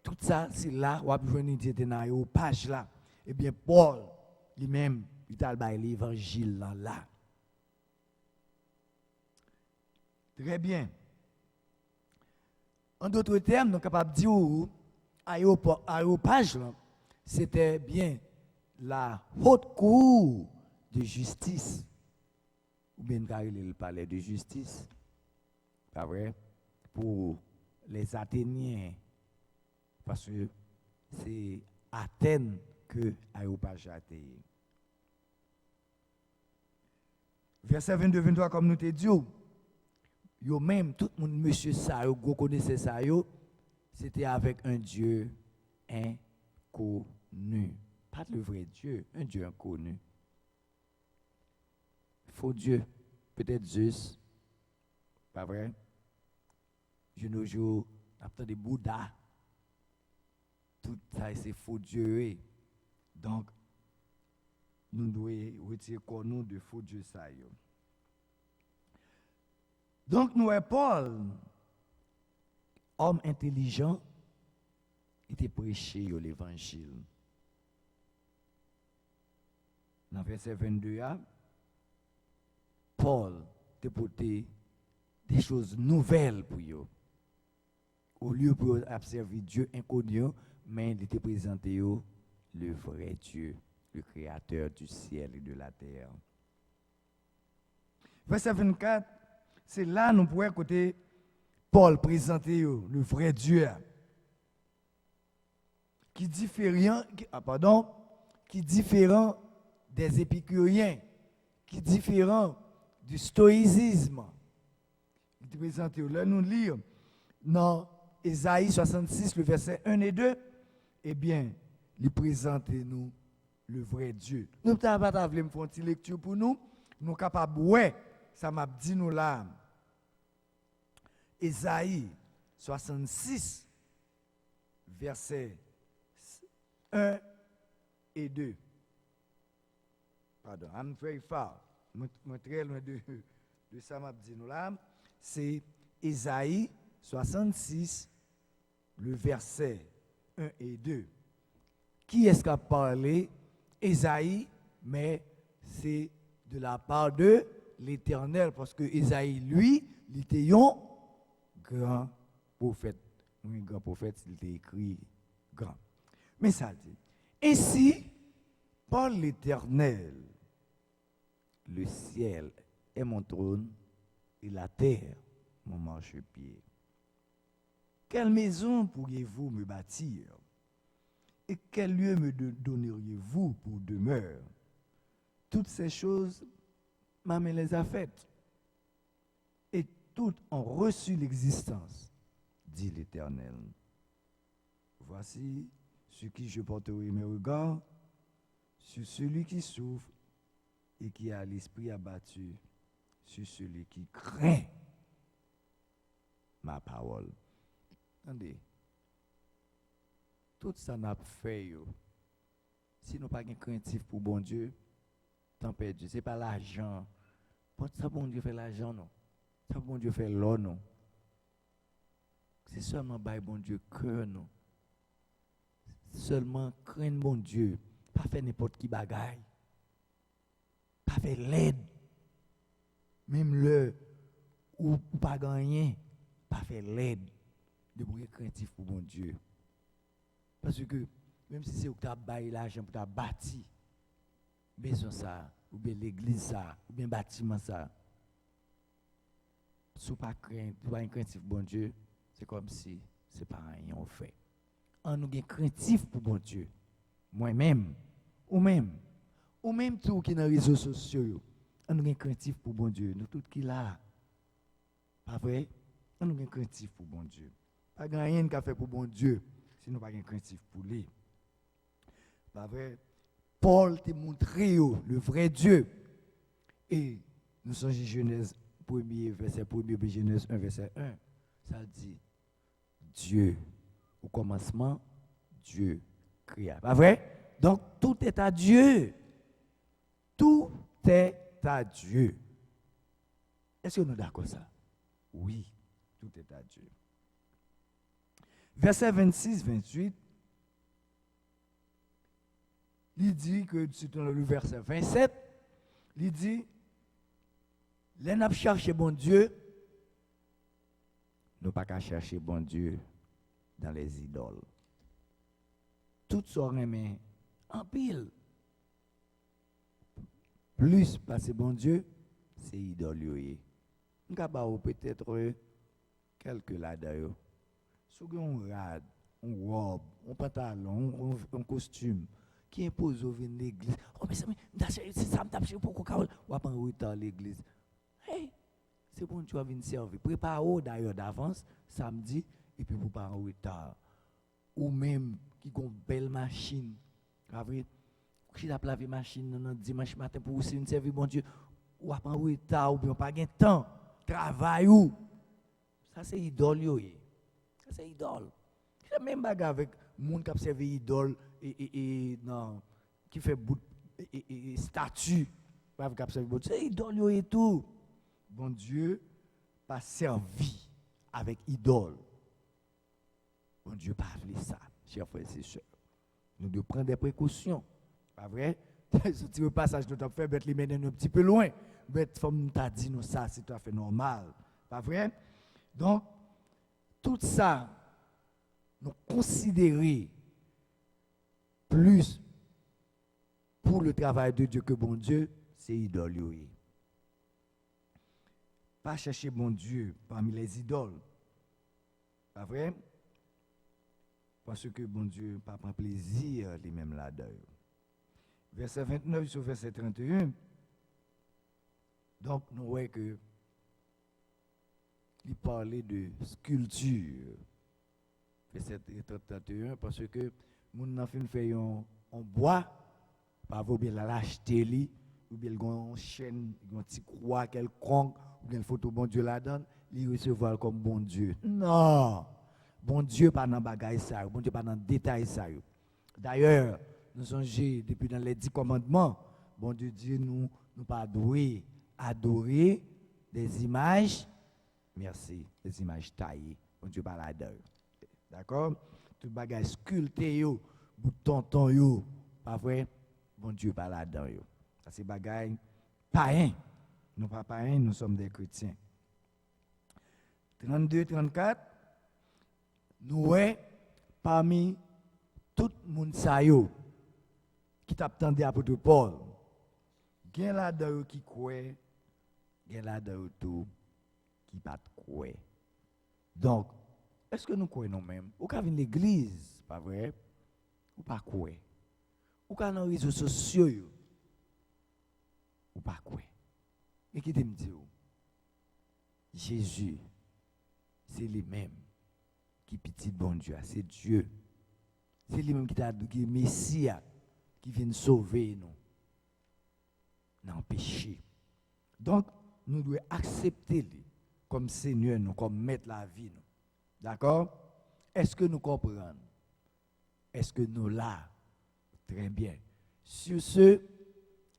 Tout ça, c'est là où on a besoin de dans l'aéropage là. Eh bien, Paul, lui-même, il a dit l'évangile là. Très bien. En d'autres termes, nous sommes capables de dire l'aéropage, c'était bien la haute cour de justice. Ou bien le palais de justice, pas vrai, pour les Athéniens, parce que c'est Athènes que l'aéropage a été. Verset 22-23, comme nous te dit, yo même, tout le monde, monsieur ça, vous connaissez ça, c'était avec un Dieu inconnu. Pas le vrai Dieu, un Dieu inconnu. Faux Dieu, peut-être Zeus, pas vrai? Je nous joue, après des Bouddhas, tout ça c'est faux Dieu. Donc, nous devons retirer nous de faux Dieu ça. Donc, nous, Paul, homme intelligent, était prêché l'évangile. Dans verset 22, Paul te porté des choses nouvelles pour eux. Au lieu pour observer Dieu inconnu, mais il te présenté le vrai Dieu, le créateur du ciel et de la terre. Verset 24, c'est là nous pourrions écouter Paul présenter le vrai Dieu. Qui différent des épicuriens, qui différent du stoïcisme. Il te présente là, nous lire dans Ésaïe 66, le verset 1 et 2, eh bien, il présente nous le vrai Dieu. Nous ne pouvons pas faire une lecture pour nous, nous sommes capables, ouais, ça m'a dit nous là. Ésaïe 66, verset 1 et 2. Pardon, I'm very far. Je suis très loin de ça m'a dit nous là. C'est Ésaïe 66, le verset 1 et 2. Qui est-ce qui a parlé? Ésaïe, mais c'est de la part de l'Éternel, parce que Ésaïe, lui, il était un grand prophète. Un grand prophète, il était écrit grand. Mais ça dit, ainsi, par l'Éternel, le ciel est mon trône et la terre mon marchepied. Quelle maison pourriez-vous me bâtir? Et quel lieu me donneriez-vous pour demeure? Toutes ces choses, ma main les a faites. Et toutes ont reçu l'existence, dit l'Éternel. Voici sur qui je porterai mes regards, sur celui qui souffre et qui a l'esprit abattu, sur celui qui craint ma parole. Attendez, tout ça n'a pas fait, si nous n'avons pas de craintif pour bon Dieu, tant perdu. Ce n'est pas l'argent. Ça, bon Dieu fait l'argent, non. Ça, bon Dieu fait l'or, non. C'est seulement par bon Dieu cœur, non. Seulement craindre bon Dieu. Pas faire n'importe qui bagaille. Pas faire l'aide. Même le ou pas gagner. Pas faire l'aide. De bruit craintif pour bon Dieu. Parce que même si c'est où tu as baillé l'argent pour tu bâti, maison ça, ou bien l'église ça, ou bien bâtiment ça, si tu n'as pas craintif pour bon Dieu, c'est comme si ce n'est pas rien on fait. On nous craintif pour bon Dieu. Moi-même, ou même tout qui est dans les réseaux sociaux, on nous craintif pour bon Dieu. Nous tout qui là, pas vrai? On nous craintif pour bon Dieu. Pas rien qu'à faire pour bon Dieu, si nous pas craintif pour lui. Pas vrai? Paul t'a montré le vrai Dieu. Et nous sommes Genèse 1er, verset 1er, Genèse 1, verset 1. Ça dit, Dieu, au commencement, Dieu créa. Pas vrai? Donc, tout est à Dieu. Tout est à Dieu. Est-ce que nous sommes d'accord ça? Oui, tout est à Dieu. Verset 26, 28. Il dit que, c'est dans le verset 27, il dit, les n'a cherché bon Dieu, nous pas qu'à chercher bon Dieu dans les idoles. Tout ça remet en pile. Plus parce que bon Dieu, c'est idole. Nous avons peut-être quelques là-dedans. Si vous avez un rad, une robe, un pantalon, un costume, qui impose au venir l'église. Oh, mais c'est ça, je pour qu'on va pas en retard l'église. Hey, c'est bon, tu vas venir servir. Prépare-vous d'ailleurs d'avance, samedi, et puis vous pas en retard. Ou même, qui ont une belle machine. Qui a lavé machine dimanche matin pour vous servir, bon Dieu. Ou pas en retard, ou bien pas de temps. Travail ou. Ça, c'est idole, ça, c'est idole. C'est même bagarre avec les gens qui ont servi idole non, qui fait bout et statue. C'est idole et tout. Bon Dieu, pas servi avec idole. Bon Dieu, pas fait ça, chers frères et sœurs. Nous devons prendre des précautions. Pas vrai? Ce petit passage nous avons fait, les mener un petit peu loin. Bête, comme tu as dit, nous, ça, c'est tout à fait normal. Pas vrai? Donc, tout ça, nous considérer plus pour le travail de Dieu que bon Dieu, c'est idole. Pas chercher bon Dieu parmi les idoles. Pas vrai? Parce que bon Dieu pas prend plaisir lui-même là-dedans. Verset 29 sur verset 31. Donc, nous voyons que il parlait de sculpture. Verset 31, parce que nous avons fait en bois, pas vous bien l'acheter, ou bien une chaîne, une petite croix quelconque, ou bien une photo bon Dieu là-dedans, il recevoir comme bon Dieu. Non! Bon Dieu pas dans bagaille ça, bon Dieu pas dans détail ça. D'ailleurs, nous songez depuis dans les 10 commandements, bon Dieu dit nous pas adorer des images, merci, des images taillées. Bon Dieu pas là-dedans. D'accord? Tout bagaille sculpté yo, bout tonton yo, pas vrai? Bon Dieu pas là-dedans yo. Ça c'est bagaille païen. Nous pas païens, nous sommes des chrétiens. 32, 34. Nous parmi tout le monde qui t'attendait à l'apôtre Paul, il y a là-dedans qui croit, il y a là-dedans tout qui pas croit. Donc, est-ce que nous croyons nous-mêmes? Ou qu'à l'église, pas vrai? ou pas quoi. Ou quand dans les réseaux sociaux, ou pas quoi. Et qui te me dit, Jésus, c'est lui-même qui petit bon Dieu, c'est Dieu. C'est lui-même qui t'a dit, qui est Messie, qui vient sauver nous dans le péché. Donc, nous devons accepter lui comme Seigneur, nous, comme maître la vie. Nous. D'accord? Est-ce que nous comprenons? Est-ce que nous là? Très bien. Sur ce,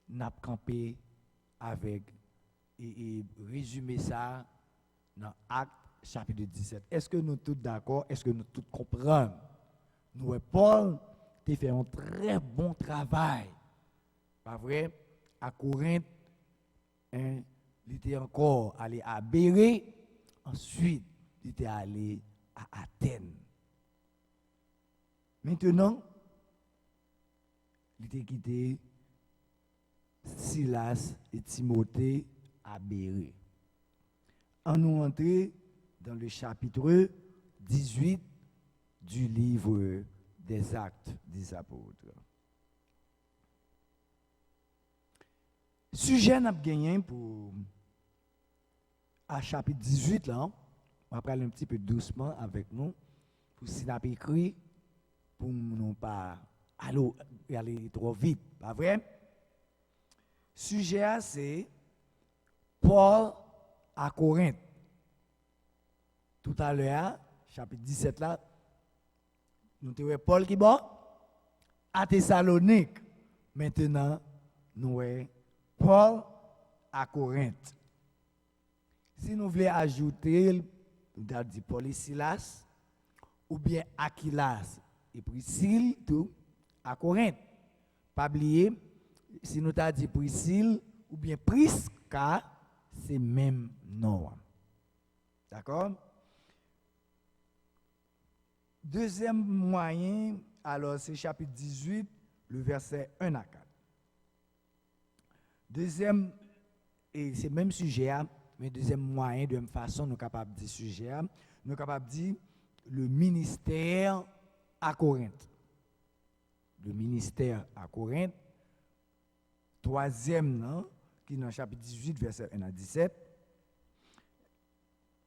nous avons campé avec et résumer ça dans Actes chapitre 17. Est-ce que nous tous d'accord? Est-ce que nous tous comprenons? Nous, Paul, a fait un très bon travail. Pas vrai? À Corinthe, il était encore allé à Bérée, ensuite, il était allé à Athènes. Maintenant, il était quitté Silas et Timothée à Bérée. En nous entrer dans le chapitre 18 du livre des Actes des Apôtres. Sujet n'a gagné pour à chapitre 18 là, on va parler un petit peu doucement avec nous pour si n'a pas écrit pour nous pas aller trop vite, pas vrai? Sujet c'est Paul à Corinthe. Tout à l'heure, chapitre 17 là, nous avons Paul qui est à Thessalonique. Maintenant, nous avons Paul à Corinthe. Si nous voulons ajouter, nous avons dit Paul et Silas, ou bien Aquilas et Priscille, tout, à Corinthe. Pas oublier, si nous avons dit Priscille, ou bien Prisca, c'est même nom. D'accord? Deuxième moyen, alors c'est chapitre 18, le verset 1 à 4. Deuxième, et c'est le même sujet, mais deuxième moyen, de même façon, nous sommes capables de dire sujet, nous sommes capables de dire le ministère à Corinthe. Le ministère à Corinthe. Troisième, non, qui est dans le chapitre 18, verset 1 à 17.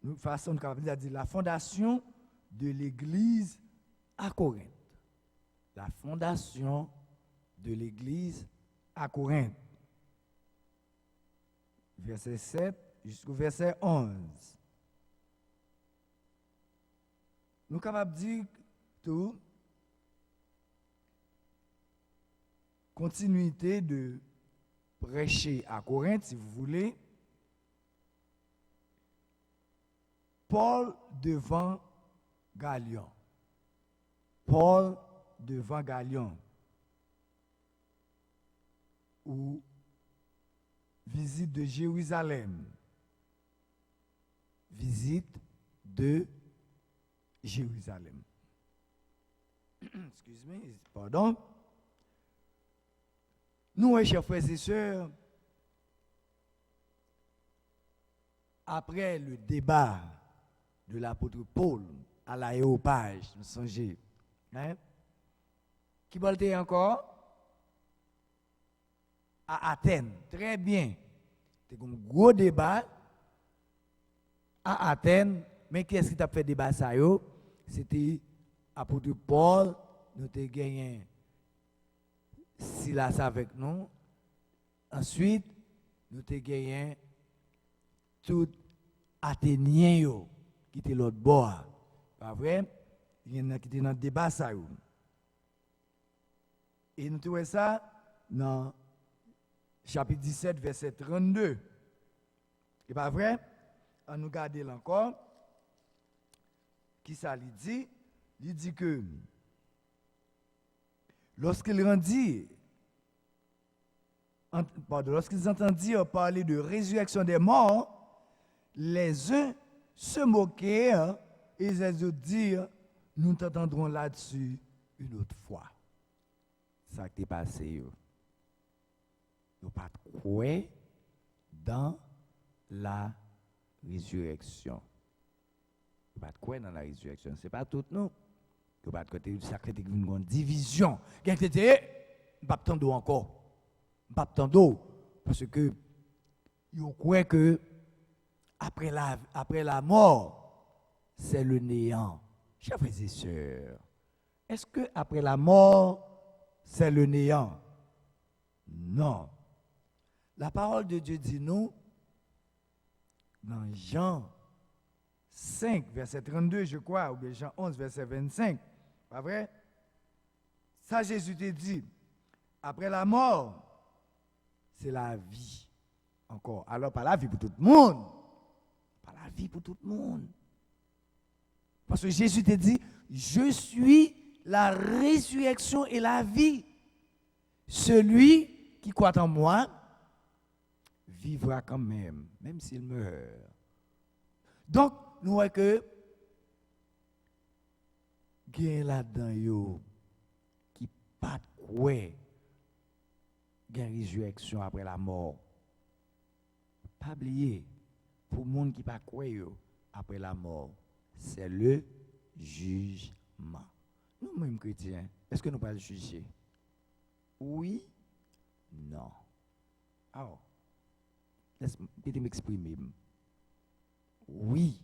Nous sommes capables de dire la fondation de l'église à Corinthe. La fondation de l'église à Corinthe. Verset 7 jusqu'au verset 11. Nous sommes capables de dire tout. Continuité de prêcher à Corinthe, si vous voulez. Paul devant Galion. Paul devant Galion. Ou visite de Jérusalem. Visite de Jérusalem. Excusez-moi, pardon. Nous, chers frères et sœurs, après le débat de l'apôtre Paul à l'aéropage, nous songez, hein? Qui volte encore? À Athènes. Très bien. C'était un gros débat à Athènes. Mais qui est-ce qui t'a fait débat ça? C'était l'apôtre Paul, nous avons gagné Silas avec nous. Ensuite, nous avons gagné tout Athénien qui était l'autre bord. Pas vrai? Il y en a qui étaient dans le débat ça. Et nous trouvons ça dans chapitre 17, verset 32. C'est pas vrai? On nous garde là encore. Qui ça lui dit? Il dit que lorsqu'ils entendirent parler de résurrection des morts, les uns se moquèrent et les autres dirent, nous t'entendrons là-dessus une autre fois. Ça qui est passé. Nous pas croire dans la résurrection. Nous pas croire dans la résurrection. Ce n'est pas tout, non. Il pas de côté sacré qui une division. Quelqu'un dit pas tant d'eau encore. Pas tant d'eau parce que il croit que après la mort, c'est le néant. Chers frères et sœurs, est-ce que après la mort, c'est le néant? Non. La parole de Dieu dit nous, dans Jean 5, verset 32, je crois, ou bien Jean 11, verset 25, pas vrai? Ça, Jésus te dit, après la mort, c'est la vie. Encore. Alors, pas la vie pour tout le monde. Pas la vie pour tout le monde. Parce que Jésus te dit, je suis la résurrection et la vie. Celui qui croit en moi vivra quand même, même s'il meurt. Donc, nous voyons que il y a là-dedans qui pas quoi il y a une résurrection après la mort. Pas oublier, pour le monde qui pas quoi après la mort, c'est le jugement. Nous-mêmes chrétiens, est-ce que nous pas le juger? Oui, non. Alors, laisse-moi m'exprimer. Oui,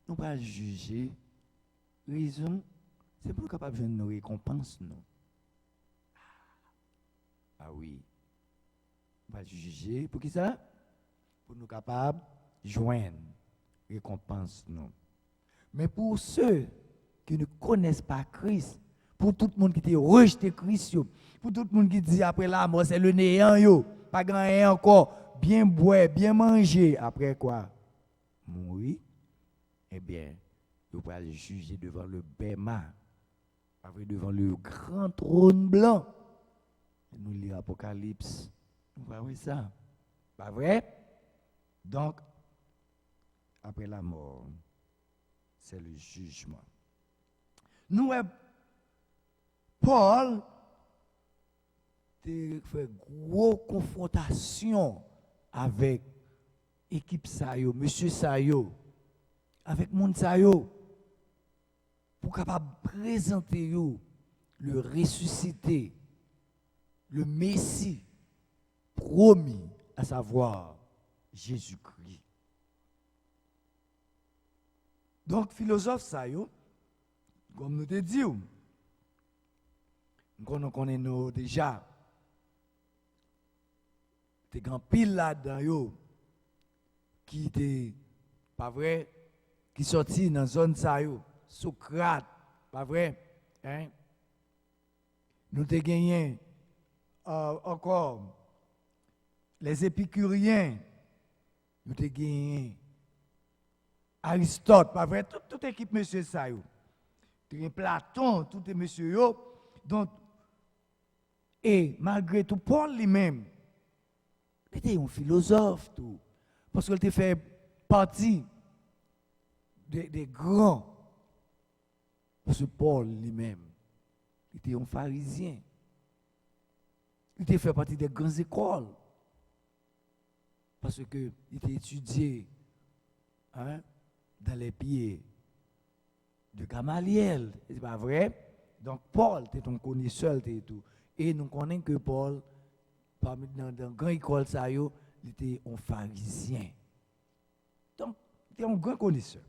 nous pas le juger. Raison, c'est pour nous capables de nos récompenses, non? Ah oui, nous pas le juger. Pour qui ça? Pour nous capables de joindre récompense, non? Mais pour ceux qui ne connaissent pas Christ, pour tout le monde qui a rejeté Christ, pour tout le monde qui dit après la mort, c'est le néant, pas grand encore, bien boire, bien manger, après quoi? Mourir, eh bien, vous pouvez juger devant le Bema, devant le grand trône blanc. Nous lisons l'Apocalypse, vous voyez ça? Pas vrai? Donc, après la mort, c'est le jugement. Nous, Paul a fait gros confrontation avec l'équipe Sayo, monsieur Sayo, avec monde Sayo, pour capable présenter le ressuscité, le Messie promis, à savoir Jésus-Christ. Donc, philosophe Sayo, comme nous te dit, nous connaissons déjà, des grands piles là-dedans, qui étaient, pas vrai, qui sorti dans la zone Sayo, Socrate, pas vrai, hein? Nous te gagné encore les épicuriens, nous te gagné Aristote, pas vrai, toute équipe monsieur Sayo. Platon, tout est monsieur yo. Donc, et malgré tout, Paul lui-même, il était un philosophe, tout. Parce qu'il était fait partie des grands. Parce que Paul lui-même, il était un pharisien. Il était fait partie des grandes écoles. Parce qu'il était étudié dans les pieds de Gamaliel, c'est pas vrai? Donc Paul était un connaisseur et tout. Et nous connaissons que Paul, parmi dans la grande école, il était un pharisien. Donc, il était un grand connaisseur.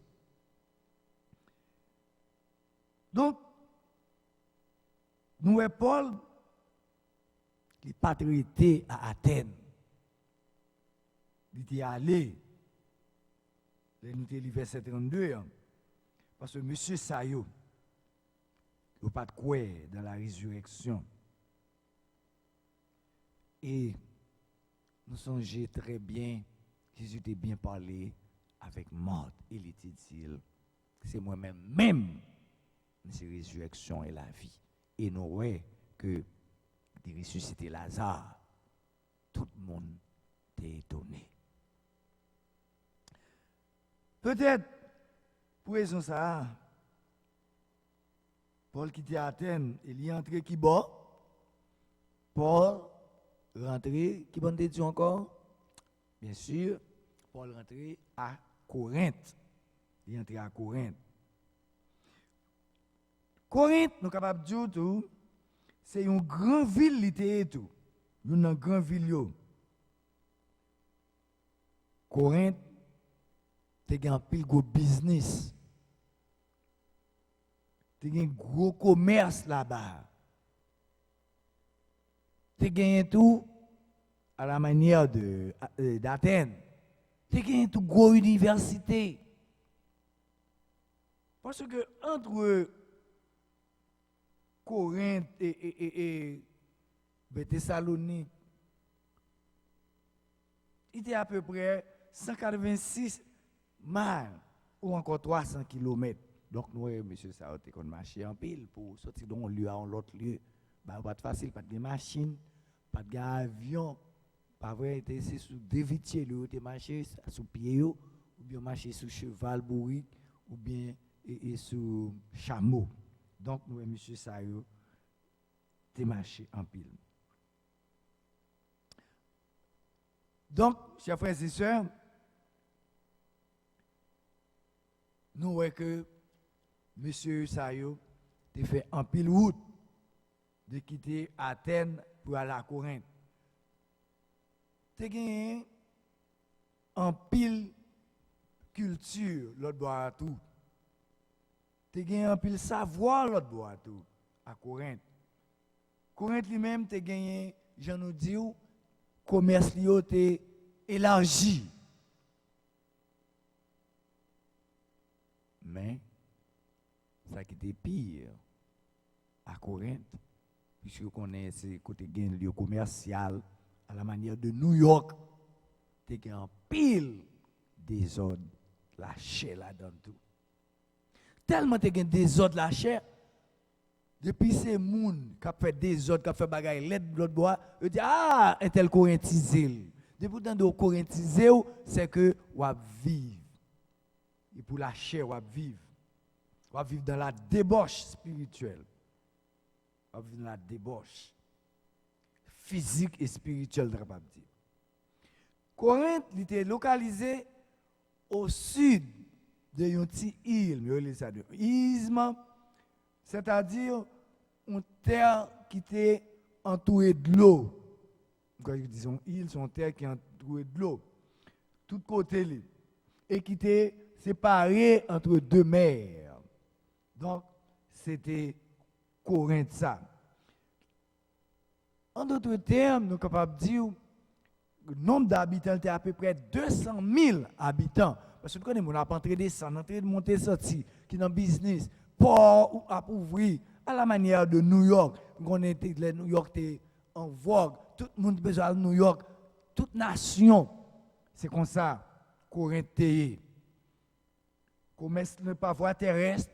Donc, nous voyons Paul, qui n'est pas traité à Athènes. Il était allé, nous avons lu verset 32, parce que M. Sayo, il n'a pas de quoi dans la résurrection. Et nous songeons très bien, Jésus était bien parlé avec Marthe. Il était dit, c'est moi-même, c'est la résurrection et la vie. Et nous voyons que de ressusciter Lazare, tout le monde est étonné. Peut-être, pour raison ça, Paul qui était à Athènes, il y est entré qui bas. Paul rentré, qui bon Dieu encore? Bien sûr, Paul rentré à Corinthe. Il est entré à Corinthe. Corinthe, nous sommes capables de dire tout, c'est une grande ville, et tout. Une grande ville. Corinthe, c'est un pile gros business. C'est un gros commerce là-bas. Tu gagné tout à la manière d'Athènes. Tu gagné tout gros université. Parce que entre Corinthe et Thessalonique, il était à peu près 186 miles ou encore 300 kilomètres. Donc, nous, monsieur, ça a été qu'on marche en pile pour sortir d'un lieu à l'autre lieu. Bah, pas de facile, pas de machine, pas de avion. Pas vrai, c'est sous des vitiers, le marché sous pied, ou bien marcher sous cheval bourrique, ou bien sous chameau. Donc, nous, monsieur, ça a été marché en pile. Donc, chers frères et sœurs, nous voyons que M. Sayo a fait un pile route de quitter Athènes pour aller à Corinthe. Tu as gagné un pile culture, l'autre bois tout. Tu as gagné un pile savoir, l'autre bois tout, à Corinthe. Corinthe lui-même, tu as gagné, je nous dis, commerce lié élargi. Mais, ça qui était pire à Corinthe, puisque vous connaissez ce côté gain lieu commercial, à la manière de New York, tu as un pile désordre, la chair là-dedans tout. Tellement tu as désordre la chair, depuis ces gens qui ont fait des autres, qui ont fait bagaille l'aide de l'autre bois, ils disent ah, un tel corinthisé. Depuis tant de corinthisé, c'est que vous vivre. Et pour la chair, vous vivre. Vous vivre dans la débauche spirituelle. Vous vivre dans la débauche physique et spirituelle, je vais dire. Corinthe était localisé au sud de une petite île, isthme, c'est-à-dire une terre qui était entourée de l'eau. Quand disons île, c'est une terre qui est entourée de l'eau. Tout côté, et qui était séparée entre deux mers. Donc, c'était Corinthe ça. En d'autres termes, nous sommes capables de dire que le nombre d'habitants était à peu près 200 000 habitants. Parce que nous connaissons, on a entré descendre, entré monter, sortir, qui est dans le business, port ou appauvri, à la manière de New York. New York était en vogue, tout le monde besoin de New York, toute nation. C'est comme ça, Corinthe. Commerce par voie terrestre,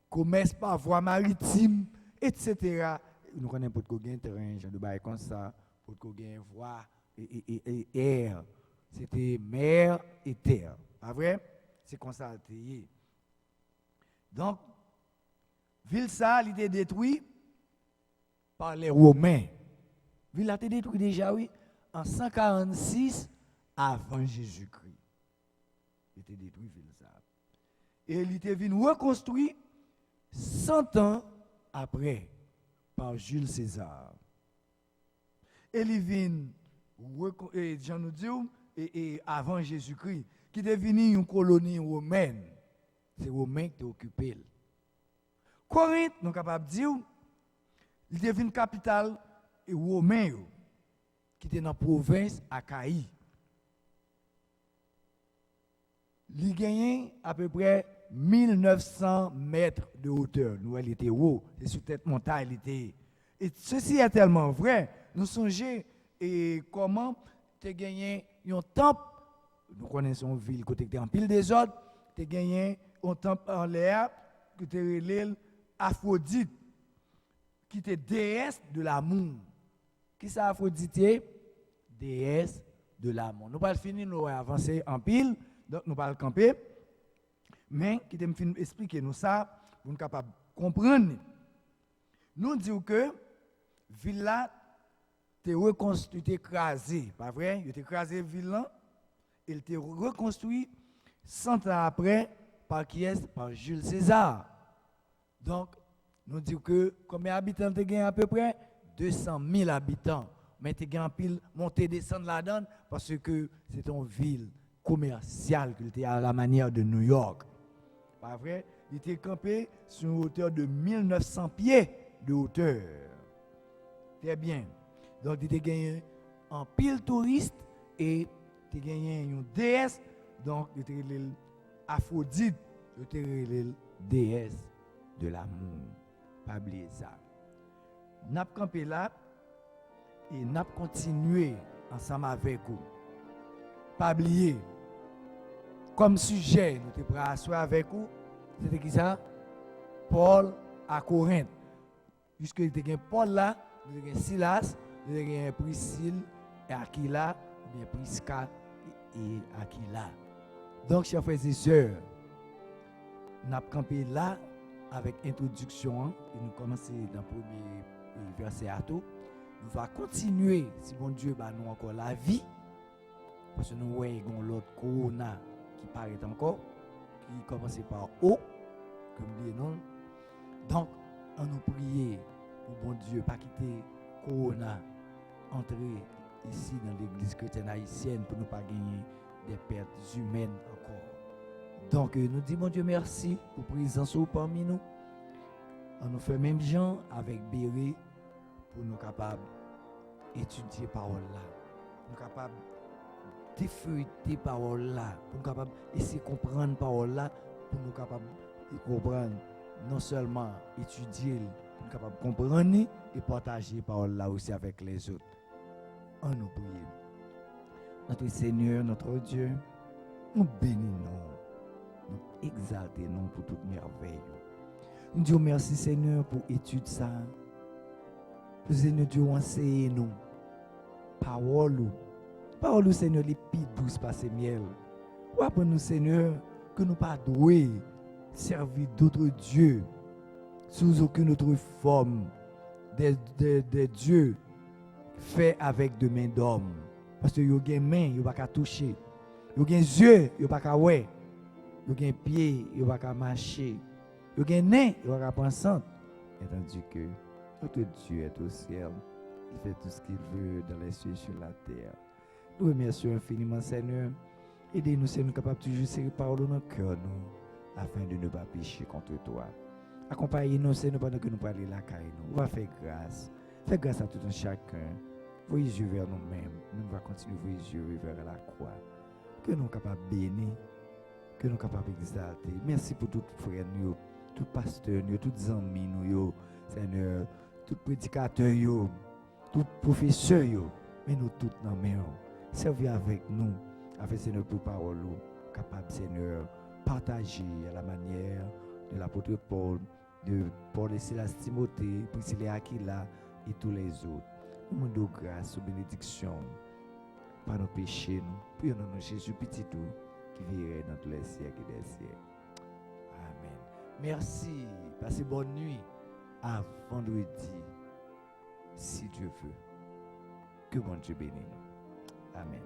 commerce par voie maritime, etc. Nous connaissons pour qu'on ait un terrain, de bail comme ça, pour qu'on ait une voie et air. C'était mer et terre. Pas vrai? C'est comme ça. Donc, ville ça, elle était détruite par les Romains. Ville a été détruite déjà, oui, en 146 avant Jésus-Christ. Il était détruit, ville ça. Et il était venu reconstruit 100 ans après par Jules César. Et il vient, Jean nous dit, et avant Jésus-Christ, qui est devenu une colonie romaine. C'est les Romains qui ont occupé. Corinthe, nous sommes capables de dire, il devient une capitale romaine qui était dans la province Achaïe. Il gagnait à peu près 1900 mètres de hauteur. Nous, elle était haut, c'est sur cette montagne, elle était. Et ceci est tellement vrai. Nous songeons et comment tu gagné un temple. Nous connaissons une ville côté en pile des autres. Tu gagné un temple en l'air que tu relèves Aphrodite, qui était déesse de l'amour. Qui c'est Aphrodite? Déesse de l'amour. Nous pas finir, nous avancer en pile, donc nous pas camper. Mais qui te fin expliquer nous ça, pour nous capable comprendre. Nous disons que ville là t'es reconstruit, écrasé, pas vrai? Il était écrasé ville là, il était reconstruit 100 ans après par qui est? Par Jules César. Donc Nous disons que combien d'habitants tu as à peu près 200 000 habitants. Mais tu as pile monter descendre là-dedans parce que c'est une ville commerciale qui était à la manière de New York. Pas vrai? Il était campé sur une hauteur de 1900 pieds de hauteur. Très bien. Donc il a gagné un pile touriste et il a gagné une déesse. Donc il a Aphrodite, il a déesse de l'amour. Pas oublier ça. N'a pas campé là et n'a pas continué ensemble avec vous. Pas oublier. Comme sujet, nous sommes prêts à asseoir avec vous. C'était qui ça? Paul à Corinthe. Puisque il y a Paul là, il y a Silas, il y a Priscille et Aquila, il y a Prisca et Aquila. Donc, chers frères et sœurs, nous avons campé là avec l'introduction et nous commençons dans le premier verset à tout. Nous allons continuer, si bon Dieu bah, nous encore la vie, parce que nous voyons l'autre corona qui paraît encore, qui commence par O, comme dit non. Donc, on nous prie pour bon Dieu, pas quitter corona, entrer ici dans l'église chrétienne haïtienne pour ne pas gagner des pertes humaines encore. Donc, nous disons, mon Dieu, merci pour la présence parmi nous. On nous fait même gens avec Béré pour nous capables d'étudier la parole là. Nous capables d'effeuiller la parole là. Pour nous capables d'essayer de comprendre la parole là. Pour nous capables de comprendre, non seulement étudier, pour nous capables de comprendre et partager la parole là aussi avec les autres. On nous prie. Notre Seigneur, notre Dieu, nous bénissons, nous exaltons pour toute merveille. Nous disons merci Seigneur pour l'étude ça. Pour Seigneur Dieu enseigne nous. Parole Seigneur les plus douces par ces miel. Ou après nous Seigneur que nous pas doués servir d'autres dieux sous aucune autre forme des dieux faits avec de mains d'homme. Parce que yo gen main, yo pas ka toucher. Yo gen yeux, yo pas ka ouais. Yo gen pied, yo pas ka marcher. Yo gen nez, yo pas ka penser. Tandis que notre Dieu est au ciel. Il fait tout ce qu'il veut dans les cieux et sur la terre. Nous remercions infiniment Seigneur. Aidez-nous Seigneur capables toujours serrer parole dans nos cœurs nous afin de ne pas pécher contre toi. Accompagnez-nous Seigneur pendant que nous parlons la caille nous. On va faire grâce. Fais grâce à tout un chacun. Voyez les yeux vers nous-mêmes. Nous allons continuer à voir les yeux vers la croix. Que nous sommes capables de bénir. Que nous sommes capables d'exalter. Merci pour tous les frères, tous les pasteurs, tous les amis, Seigneur, tous les prédicateurs, tous les professeurs. Mais nous tous dans les mains. Servez avec nous. Avec Seigneur pour parole. Capable, Seigneur, partager à la manière de l'apôtre Paul, de Paul et Silas Timothée, Priscille et Aquila et tous les autres. Nous demandons grâce aux bénédictions par nos péchés. Nous prions dans Jésus petit tout qui vivrait dans tous les siècles et des siècles. Amen. Merci. Passez bonne nuit. À vendredi, si Dieu veut. Que bon Dieu bénisse. Amen.